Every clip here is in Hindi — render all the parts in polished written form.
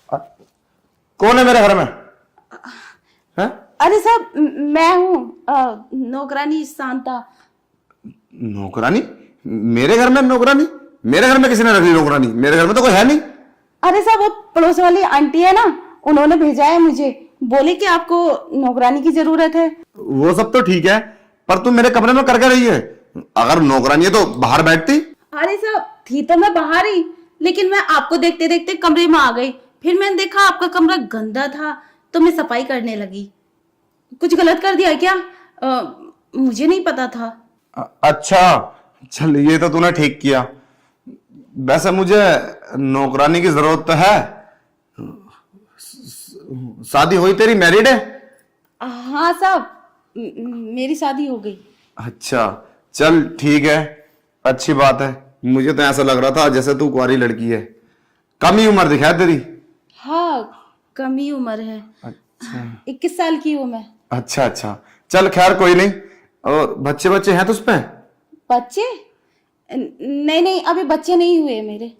कौन है मेरे घर में? हैं? अरे साहब, मैं हूँ नौकरानी शांता। नौकरानी? मेरे घर में नौकरानी? मेरे घर में किसी ने रख ली नौकरानी? मेरे घर में तो कोई है नहीं। अरे साहब, वो पड़ोस वाली आंटी है ना, उन्होंने भेजा है मुझे, बोले कि आपको नौकरानी की जरूरत है। वो सब तो ठीक है, पर तुम मेरे कमरे में करके रही है। अगर नौकरानी है तो बाहर बैठती। अरे साहब, थी तो मैं बाहर ही, लेकिन मैं आपको देखते देखते कमरे में आ गई। फिर मैंने देखा आपका कमरा गंदा था, तो मैं सफाई करने लगी। कुछ गलत कर दिया क्या? मुझे नहीं पता था। अच्छा, चल ये तो तूने ठीक किया। वैसे मुझे नौकरानी की जरूरत तो है। शादी हुई तेरी? मैरिड है? हाँ साहब, मेरी शादी हो गई। अच्छा, चल ठीक है, अच्छी बात है। मुझे तो ऐसा लग रहा था जैसे तू कुंवारी लड़की है। कम ही उम्र दिखा है तेरी। हाँ, कम ही उम्र है। अच्छा 21 साल की हूँ मैं। अच्छा अच्छा, चल खैर कोई नहीं। और बच्चे बच्चे हैं तुझ पे? बच्चे? नहीं नहीं, अभी बच्चे नहीं हुए मेरे।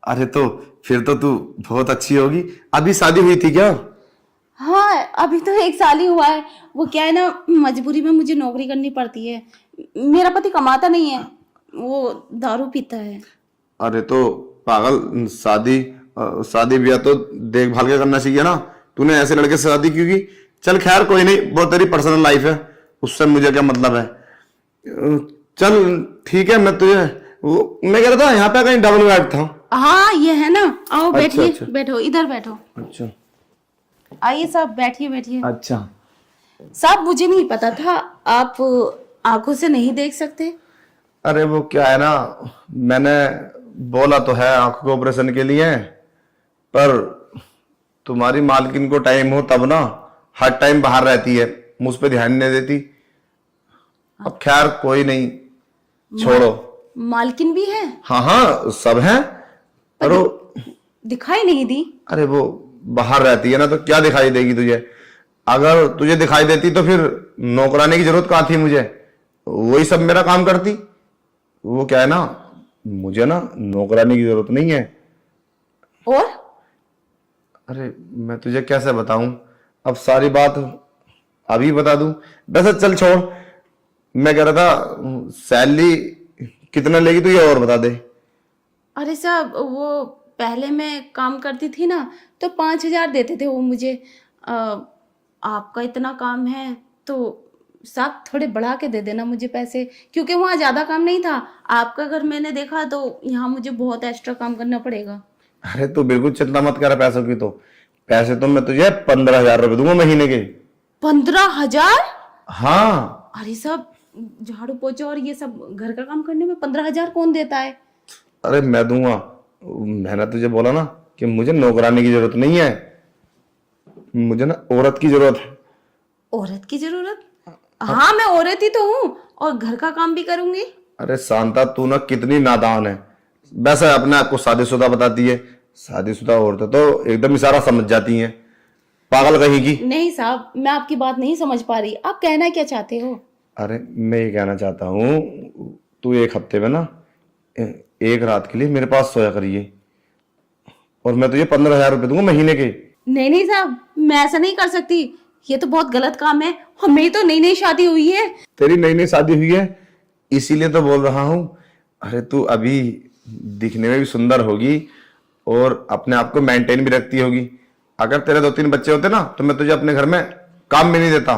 अरे तो फिर तो तू बहुत अच्छी होगी। अभी शादी हुई थी क्या? हाँ, अभी तो 1 साल ही हुआ है। वो क्या है ना, मजबूरी में मुझे नौकरी करनी पड़ती है। मेरा पति कमाता नहीं है, वो दारू पीता है। अरे तो पागल, शादी ब्याह तो देखभाल के करना चाहिए ना। तूने ऐसे लड़के से शादी क्यों की? चल खैर कोई नहीं, वो तेरी पर्सनल लाइफ है, उससे मुझे क्या मतलब है। चल ठीक है, मैं मैं कह रहा था यहाँ पे कहीं डबल बेड था। हाँ, ये है ना। आओ बैठिए। अच्छा। बैठो, इधर बैठो। अच्छा आइए साहब, बैठिए बैठिए। अच्छा। साहब, मुझे नहीं पता था आप आंखों से नहीं देख सकते। अरे वो क्या है ना, मैंने बोला तो है आंख के ऑपरेशन के लिए, पर तुम्हारी मालकिन को टाइम हो तब ना, हर टाइम बाहर रहती है, मुझ पे ध्यान नहीं देती। अब खैर कोई नहीं, छोड़ो। मालकिन भी है? हाँ हाँ, सब हैं। पर वो, दिखाई नहीं दी। अरे वो बाहर रहती है ना, तो क्या दिखाई देगी तुझे? अगर तुझे दिखाई देती तो फिर नौकरानी की जरूरत कहाँ थी मुझे? वही सब मेरा काम करती। वो क्या है ना, मुझे ना नौकरानी की जरूरत नहीं है। और अरे मैं तुझे कैसे बताऊं, अब सारी बात अभी बता दूं? वैसे चल छोड़, मैं कह रहा था सैलरी कितना लेगी तू ये और बता दे। अरे साहब, वो पहले मैं काम करती थी ना, तो 5,000 देते थे वो मुझे। आपका इतना काम है तो साहब थोड़े बढ़ा के दे देना मुझे पैसे, क्योंकि वहाँ ज्यादा काम नहीं था। आपका घर मैंने देखा तो यहाँ मुझे बहुत एक्स्ट्रा काम करना पड़ेगा। अरे तू बिल्कुल चिंता मत कर पैसों की। तो पैसे तो मैं तुझे 15,000 रुपए दूंगा महीने के। 15,000? हाँ। अरे साहब, झाड़ू पोछा और ये सब घर का काम करने में 15,000 कौन देता है? अरे मैं दूंगा। मैंने तुझे बोला ना कि मुझे नौकरानी की जरूरत नहीं है, मुझे ना औरत की जरूरत है। औरत की जरूरत? हाँ, मैं औरत ही तो हूँ और घर का काम भी करूंगी। अरे शांता, तू ना कितनी नादान है। वैसे अपने आप को शादीशुदा बताती है, शादीशुदा औरतें तो एकदम इशारा समझ जाती हैं, पागल कहीं की। नहीं साहब, मैं आपकी बात नहीं समझ पा रही। आप कहना क्या चाहते हो? अरे मैं ये कहना चाहता हूँ, तू एक हफ्ते में ना एक रात के लिए मेरे पास सोया करिए, और मैं तुझे 15,000 रुपए दूंगा महीने के। नहीं नहीं साहब, मैं ऐसा नहीं कर सकती। ये तो बहुत गलत काम है और मेरी तो नई नई शादी हुई है। तेरी नई नई शादी हुई है इसीलिए तो बोल रहा हूँ। अरे तू अभी दिखने में भी सुंदर होगी और अपने आप को मेंटेन भी रखती होगी। अगर तेरे 2-3 बच्चे होते ना तो मैं तुझे अपने घर में काम भी नहीं देता।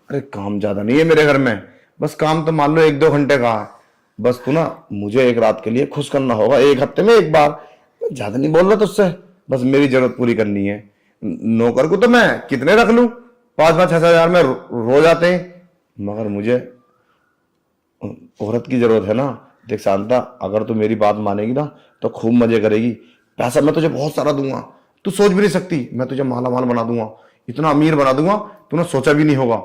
अरे काम ज्यादा नहीं है मेरे घर में, बस काम तो मान लो 1-2 घंटे का है। बस तू ना मुझे एक रात के लिए खुश करना होगा, एक हफ्ते में एक बार। ज्यादा नहीं बोल रहा तुझसे, बस मेरी जरूरत पूरी करनी है। नौकर को तो मैं कितने रख लूं, 5-5-6 हजार में रोज आते हैं, मगर मुझे औरत की जरूरत है ना। देख शांता, अगर तू मेरी बात मानेगी ना तो खूब मजे करेगी। पैसा मैं तुझे बहुत सारा दूंगा, तू सोच भी नहीं सकती। मैं तुझे माला माल बना दूंगा, इतना अमीर बना दूंगा तूने सोचा भी नहीं होगा।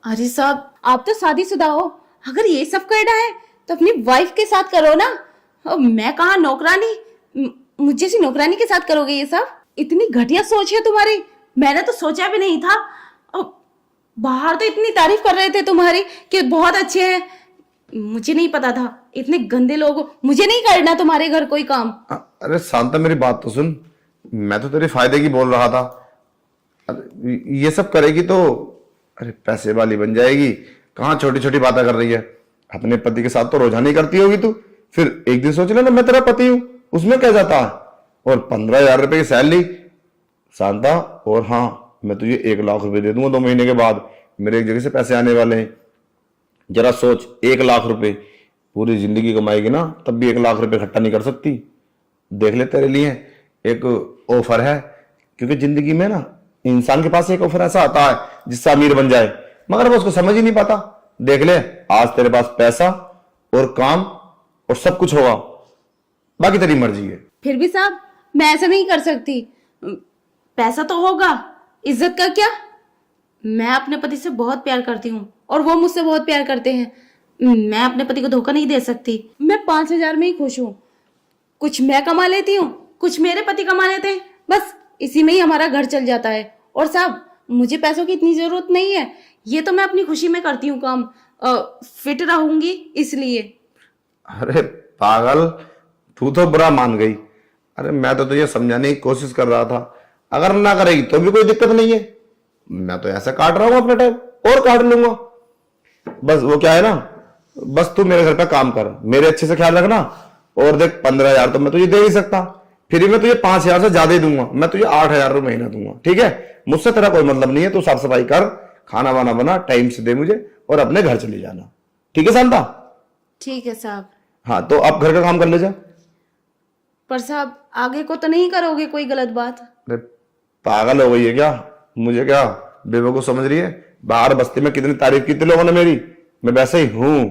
अरे साहब, आप तो शादीशुदा हो, अगर ये सब करना है तो अपनी वाइफ के साथ करो ना। अब मैं कहाँ नौकरानी, मुझे सी नौकरानी के साथ करोगे ये सब? इतनी घटिया सोच है तुम्हारी, मैंने तो सोचा भी नहीं था। अब बाहर तो इतनी तारीफ कर रहे थे तुम्हारी कि बहुत अच्छे हैं, मुझे नहीं पता था इतने गंदे लोग हो। मुझे नहीं करना तुम्हारे घर कोई काम। अरे शांता मेरी बात तो सुन, मैं तो तेरे फायदे की बोल रहा था। अरे ये सब करेगी तो अरे पैसे वाली बन जाएगी। कहाँ छोटी छोटी बातें कर रही है। अपने पति के साथ तो रोजाना ही करती होगी तू। फिर एक दिन सोच लेना मैं तेरा पति हूं, उसमें क्या जाता है। और 15,000 रुपए की सैलरी शांता। और हाँ, मैं तुझे 1 लाख रुपए दे दूंगा 2 महीने के बाद। मेरे एक जगह से पैसे आने वाले हैं। जरा सोच, 1 लाख रुपए पूरी जिंदगी कमाएगी ना तब भी 1 लाख रुपए इकट्ठा नहीं कर सकती। देख ले, तेरे लिए एक ऑफर है। क्योंकि जिंदगी में ना इंसान के पास एक ऑफर ऐसा आता है जिससे अमीर बन जाए, मगर वो उसको समझ ही नहीं पाता। देख ले, आज तेरे पास पैसा और काम और सब कुछ होगा, बाकी तेरी मर्जी है। फिर भी साहब मैं ऐसा नहीं कर सकती। पैसा तो होगा, इज्जत का क्या। मैं अपने पति से बहुत प्यार करती हूँ और वो मुझसे बहुत प्यार करते हैं। मैं अपने पति को धोखा नहीं दे सकती। मैं 5,000 में ही खुश हूँ। कुछ मैं कमा लेती हूँ, कुछ मेरे पति कमा लेते हैं, बस इसी में ही हमारा घर चल जाता है। और साहब मुझे पैसों की इतनी जरूरत नहीं है, ये तो मैं अपनी खुशी में करती हूँ काम। फिट रहूंगी इसलिए। अरे पागल, तू तो बुरा मान गई। अरे मैं तो तुझे समझाने की कोशिश कर रहा था। अगर ना करेगी तो भी कोई दिक्कत नहीं है। मैं तो ऐसा काट रहा हूं अपना टाइम, और काट लूंगा। बस वो क्या है ना, बस तू मेरे घर पे काम कर, मेरे अच्छे से ख्याल रखना। और देख 15,000 तो मैं तुझे दे ही सकता, फिर मैं तुझे 5,000 से ज्यादा ही दूंगा। मैं तुझे 8,000 रुपये महीना दूंगा, ठीक है। मुझसे तेरा कोई मतलब नहीं है। तू साफ सफाई कर, खाना वाना बना, टाइम से दे मुझे और अपने घर चली जाना, ठीक है शांता। ठीक है साहब। हाँ तो अब घर का काम कर ले जा। पर साहब आगे को तो नहीं करोगे कोई गलत बात। अरे पागल हो गई है क्या, मुझे क्या बेवकूफ समझ रही है। बाहर बस्ती में कितनी तारीफ की थी लोगों ने मेरी, मैं वैसे ही हूं।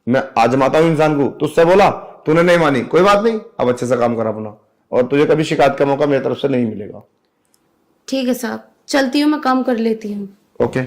मैं आजमाता हूं इंसान को। तुझसे बोला, तूने नहीं मानी, कोई बात नहीं। अब अच्छे से काम कर अपना, और तुझे कभी शिकायत का मौका मेरी तरफ से नहीं मिलेगा। ठीक है साहब, चलती हूँ, मैं काम कर लेती हूँ। ओके।